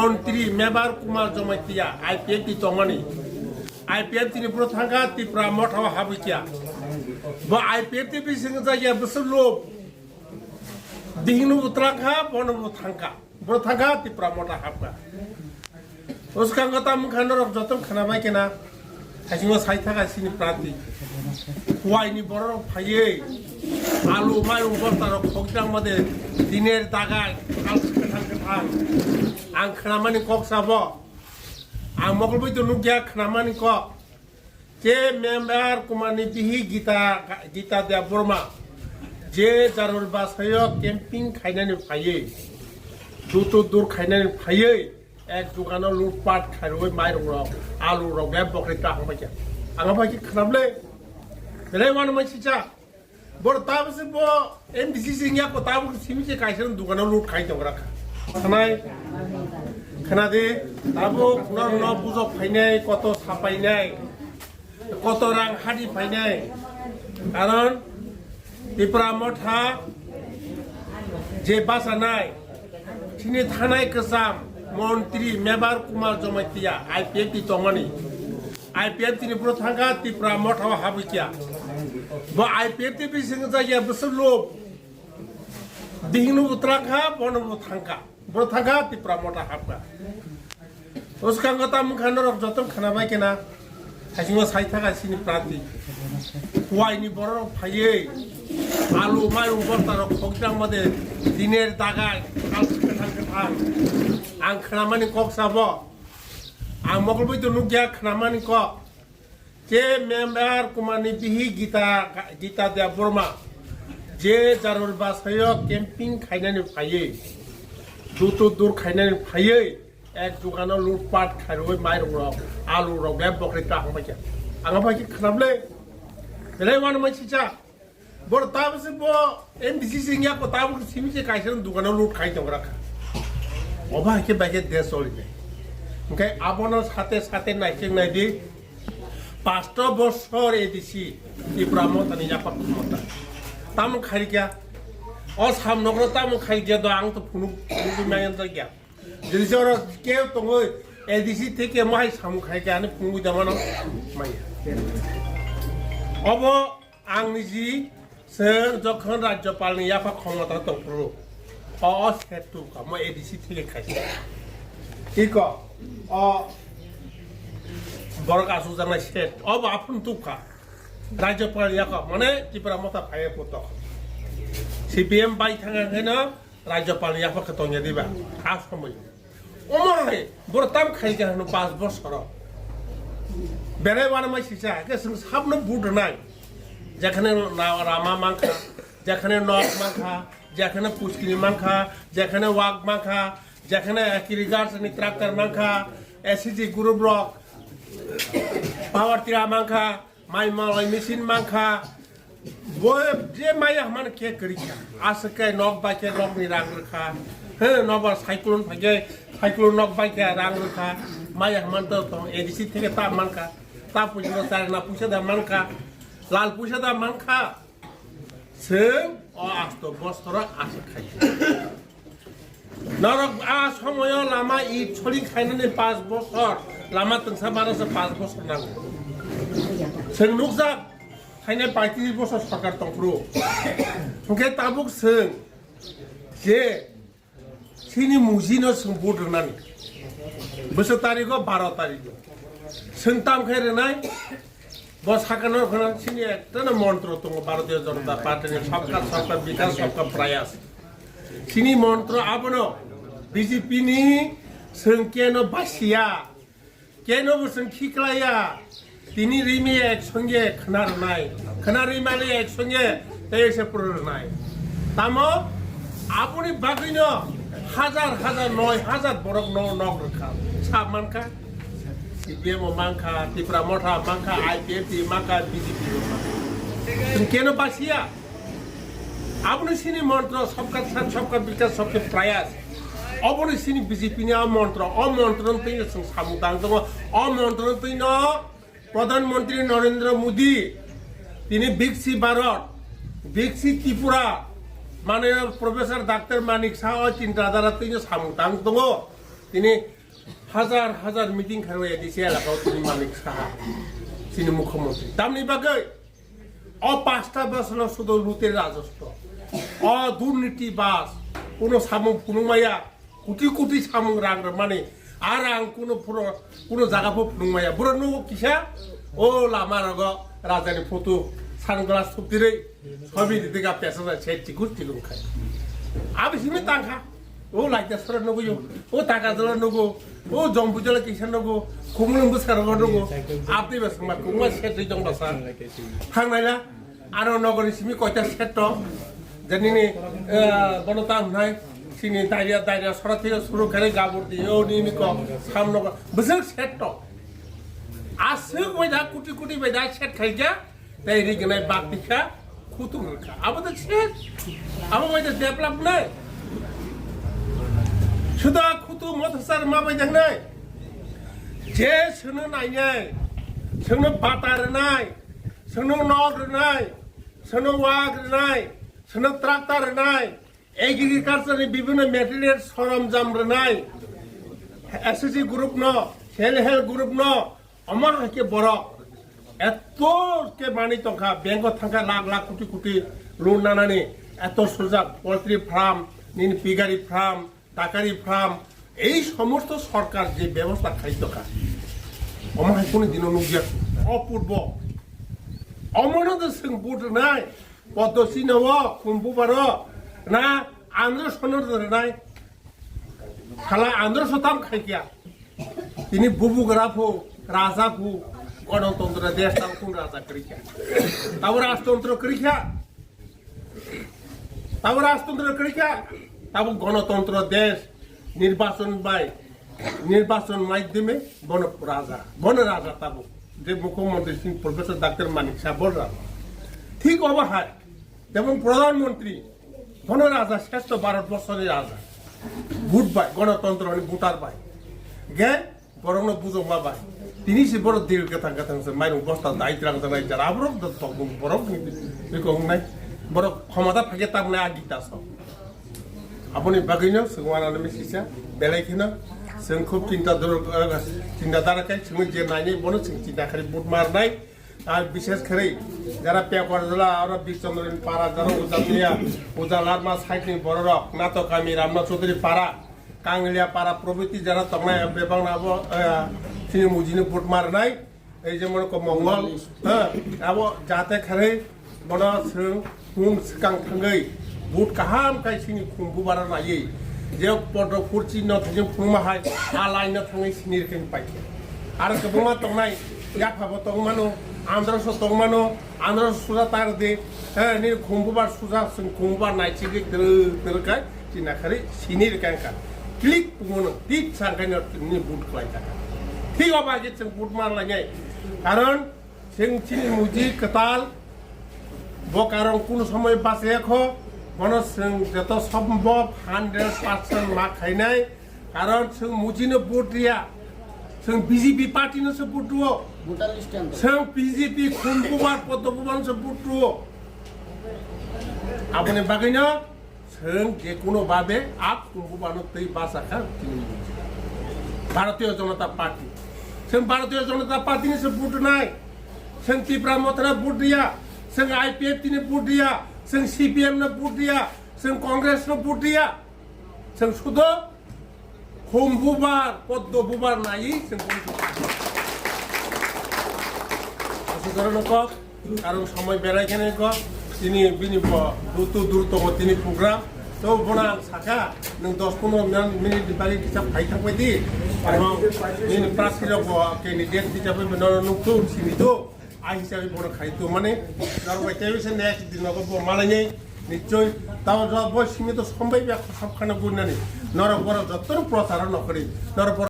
মন্ত্রী মেবার কুমার জমাইতিয়া আইপিএফ টি তমানি আইপিএফ তিনি প্রথাঙ্গা ত্রিপুরা মঠাও হাবিকিয়া বা আইপিএফ টি বিসিং জায়গা বসলো দিহিनु উত্তরাখা বনবু থাঙ্কা প্রথাঙ্গা ত্রিপুরা মঠা হাবকা उसका मुखान जत खानाबाय केना खायसिङाव साइ थाखासिनि प्रार्थी हवाइनि बर' फायो आलु माइरं बस्ता खौग्रां मदे दिनेर दागाय गोथां आं खानामानि कक साबो आं मगलबै तो नुगिया खानामानि कक जे मेम्बार कुमारनि बिहि गीता दे बर्मा जे जारुल बासायो केम्पिं खायनानि फायो दूर खायनानि फायो एक दुकानाव लुटपाट खारबाय माइरं आलु बे बकरे ताहांबाय आं बायदि खालामले बेलाय मानो मानसिजा बर ताबसे बो एमबिसि सिंया को ताबो सिमिसे कायसन दुकानाव लुट खाय दंग्रा खानाय खानादे ताबो न बुजो फायनाय कत सापायनाय कत रां हादि फायनाय कारण त्रिपुरा मठा जे बासानाय तिनि थानाय गोजाम মন্ত্রী মেবার কুমার জমাইতিয়া আইপিএফ টি তমানি আইপিএফ তিনি প্রথাঙ্গা ত্রিপুরা মঠাও হাবিকিয়া বা আইপিএফ টি বিসিং জায়গা বসলো দিহিनु উত্তরাখা বনবু থাঙ্কা প্রথাঙ্গা ত্রিপুরা মঠা হাবকা उसका मुखान जत खानाबाय केना खायसिङाव साइ थाखासिनि प्रार्थी हवाइनि बर' फायो आलु माइरं बस्ता खौग्रां मदे दिनेर दागाय गोथां आं खानामानि कक साबो आं मगलबै तो नुगिया खानामानि कक जे मेम्बार कुमारनि बिहि गीता दे बर्मा जे जारुल बासायो केम्पिं खायनानि फायो दूर खायनानि फायो एक दुकानाव लुटपाट खारबाय माइरं आलु बे बकरे ताहांबाय आं बायदि खालामले बेलाय मानो मानसिजा बर ताबसे बो एमबिसि सिंया को ताबो सिमिसे कायसन दुकानाव लुट खाय दंग्रा अबा के बाके देश चलिने ओंखाय आबोनो साथे नायथिं नायदि 5 বছর एडिसि त्रिपुरा मठानि याफा खमता ताम खारिया अ सामनग्र ताम खारिया द आं तो फुनु मायन जायगा जिसर के तंगो एडिसि थेके माय सामु खारिया ने फुनु दमानो माय अब आंनि जि जों जखन राज्यपालनि याफा खमता दंफ्रो अ सेतु म एडिसि थेके खायसे इको अ बरक आसु जानाय सेट अब आफुन तुखा राज्यपाल याका माने त्रिपुरा मथा फाये पत सीपीएम बाय थांगाखैनो राज्यपाल याफा खतंया दिबा आ समय ओमाय बरताम खायगा हनो 5 বছর बेराय वाना माइसिसा के जों साबनो बुदनाय जेखाने रामा मांखा जेखाने नक मांखा जेखाने पुष्किनी मांखा जेखाने वाग मांखा जेखाने एग्रीकल्चरनि ट्रैक्टर मांखा एससी ग्रुप ब्लॉक पावर टिरा मांखा माइ मालय मेसिन मांखा बय जे माया मान के करिया आसके नक बाके नक नि रां रखा हे नबा साइक्लोन नक बाके रां रखा माया मान तो एडिसि थेके ता मानका ता पुजनो सारना पुसा दा मानका लाल पुसा दा मानका जों अ आस्तो बस्तरा आसे खाय नरक आ समय लामा इ छलि खायनानै 5 বছর लामा तंसा बारसो 5 বছর नांगौ जों नुकजा खायनाय 35 বছর सरकार दंफ्रु ओंखाय ताबुक जों जे सिनि मुजिनो जों बुदनानै बोसोर तारिखआव 12 तारिखआव जों ताम खायरेनाय बस हाकानो खना सिनि एकटानो मन्त्र दङ भारतीय जनता पार्टीनि सबका विकास सबका प्रयास सिनि मन्त्र आबनो बीजेपी नि जों केनो बासिया केनो जों खिख्लाया तिनि रिमि एक संगे खोनारि माने एक संगे एसे पुरनाय तामो आपुनि बागैनो हाजार 9000 बरक नक रखा साब मानका सीपीएम मांखा त्रिपुरा मठा मांखा आईपीएफ मांखा बीजेपी जों केनो बासिया आपुनि सिनि मन्त्र सबका साथ सबका विकास सबके प्रयास अबनि सिनि बीजेपी नि मन्त्र तै जों सामुदां दङ मन्त्र तैनो प्रधानमन्त्री नरेन्द्र मोदी तिनी विकसित भारत विकसित त्रिपुरा माने professor doctor Manik Saha चिन्ताधारा Taino सामुदां दङ तिनी হাজার হাজার মিটিং খাওয়াই দিছে এলাকাও তিনি মানিক সাহা তিনি মুখ্যমন্ত্রী তামনি বাগৈ 5টা বছর শুধু লুটের রাজস্ব দুর্নীতি বাস কোনো সামুং ফুনুমাইয়া কোটি কোটি সামুং রাং মানে আর আং কোনো জায়গাফোর ফুনুমাইয়া বুড়ো নুগো কিসা ও লামা রগ রাজানি ফটো সানগ্লাস থুপতিরে ছবি দিতে গা পেশা সেটি গুষ্টি খায় আবে সিমে তাঙ্কা ও লাইটা সরা নগো ও টাকা জলা নগো ও জম্বু জলা কিসা নগো খুমলুঙ্গু সারগ নগো আপনি বেসমা কুমা সেটি জংবাসা থাংনাইলা আর নগরী সিমি কয়টা সেট জানিনি গণতা নাই সিনি দাইরিয়া সরা থেকে শুরু করে গাবর দিয়ে ও নিনি ক সামনে বসে সেট আসে বইদা কোটি কোটি বইদা সেট খাইজা তাই রিগনাই বাগদিখা খুতুম রেখা আমাদের সেট আমার বইদা ডেভেলপ নাই শুধু খুতু মতসার মা বইদা নাই যে শুনো নাই নাই শুনো বাতার নাই শুনো নগ নাই শুনো ওয়াগ নাই শুনো ট্রাক্টর নাই এগ্রিকালচার বিভিন্ন ম্যাটেরিয়াল সরঞ্জাম নাই এসএসজি গ্রুপ ন সেলফ হেল্প গ্রুপ ন আমার হাকে বড় এত কে মানি টঙ্কা ব্যাংক থাকা লাখ লাখ কোটি কোটি লোন নানানি এত সোজা পোল্ট্রি ফার্ম নিন পিগারি ফার্ম টাকারি ফার্ম এই সমস্ত সরকার যে ব্যবস্থা খাই টকা আমার কোনো দিন নুগিয়া অপূর্ব অমরদ সিং বুট নাই পদ্মসী নব কুম্ভুবার না আন্ধ্র সনর নাই খালা আন্ধ্র শতাম খাইকিয়া তিনি বুবু গরাফো রাজা ফু গণতন্ত্র দেশ কোন রাজা করিখা তাও রাজতন্ত্র করিখা তাও গণতন্ত্র দেশ নির্বাচন মাধ্যমে বন রাজা তাবো যে মুখ্যমন্ত্রী সিং প্রফেসর ডাক্তার মানিক সাহেব বলরাম ঠিক অবহায় যেমন প্রধানমন্ত্রী বন রাজা শ্রেষ্ঠ ভারতবর্ষের রাজা ভোট পায় গণতন্ত্র ভোটার পায় গে বরং বুঝো মা পায় তিনি সে বড় দিল কথা মাইরং বস্তা দায়িত্ব রাখতে নাই যারা আবরক বড় নাই বড় ক্ষমতা থাকে তার মানে গীতা সব আপনি বাগিনো সুমানানো মিশিসা বেলাইখিনো जों খুব চিন্তাধারাকাই जों যে নাইনি বনো जों চিন্তাখারি বুট মারনাই আর বিশেষ করে যারা পেপার জেলা আর বিচন্দ্রন পাড়া যারা উজালিয়া উজালারমা সাইটনি বড় রক নাটকামি রামনাথ চৌধুরী পাড়া কাংলিয়া পাড়া প্রভৃতি যারা তমায় বেবাং নাবো তিনি মুজিনি বুট মারনাই এই যে মনে মঙ্গল হ্যাঁ আবো যাতে খারে বড় जों হুম সিকাং থাঙ্গै বুট কাহাম কাই সিনি খুম্বু বারা নাयै যে পদ্মপুর চিহ্ন থাকে ফুমাহাই আলাইনা থাङै सिनि रोखोम पाइके आरो गोबां तंनाय याफाबो तंमानो आंध्रस तंमानो आंध्रस सुजा तार दे नि खुंबुबार सुजा जों खुंबुबार नायचिगे दरकाय चिनाखारि सिनि रोखोम क्लिक पुमनो टिक सांगायनो नि बुट खालायता ठीक अबा जे जों बुट मारलायनाय कारण जों चिनि मुजि कताल बकारं कुन समय बासेखो মনে যত সম্ভব 100% মা খাইনাই কারণ जों মুজিনো ভোট দিয়া जों বিজেপি পার্টিনोसो ভোट दुओ जों বিজেপি खुंबुबार पद्मपुरनोसो भोट दुओ আপনি বাগैनो जों যে কোনো ভাবে আপ खुंबुबानो तै बासाखा भारतीय जनता पार्टी जों भारतीय जनता पार्टीनिसो भोट নাই जों टिप्रा मथरा भोट दिया जों आईपीएफ तिने भोट दिया जों सीपीएम ने भोट दिया जों कांग्रेस ने भोट दिया जों शुद्ध खुंबुबार पद्मपुर नायै जों कारण समय बेरायखाने তিনি দ্রুত তিনি প্রোগ্রাম তো বনা সাকা নং 10-15 মিনিট বাকি হিসাব খাই থাকবাই দি এবং তিনি প্রার্থীর ক্যান্ডিডেট হিসাবে নতুন সীমিত আই হিসাবে বড় খাইতো মানে যারা টেলিভিশন নেক্সট দিন মালাইনি নিশ্চয় তাও সীমিত সম্ভাব্য সবখানে বুঝনানি নরপর যত প্রচার নকরি নরপর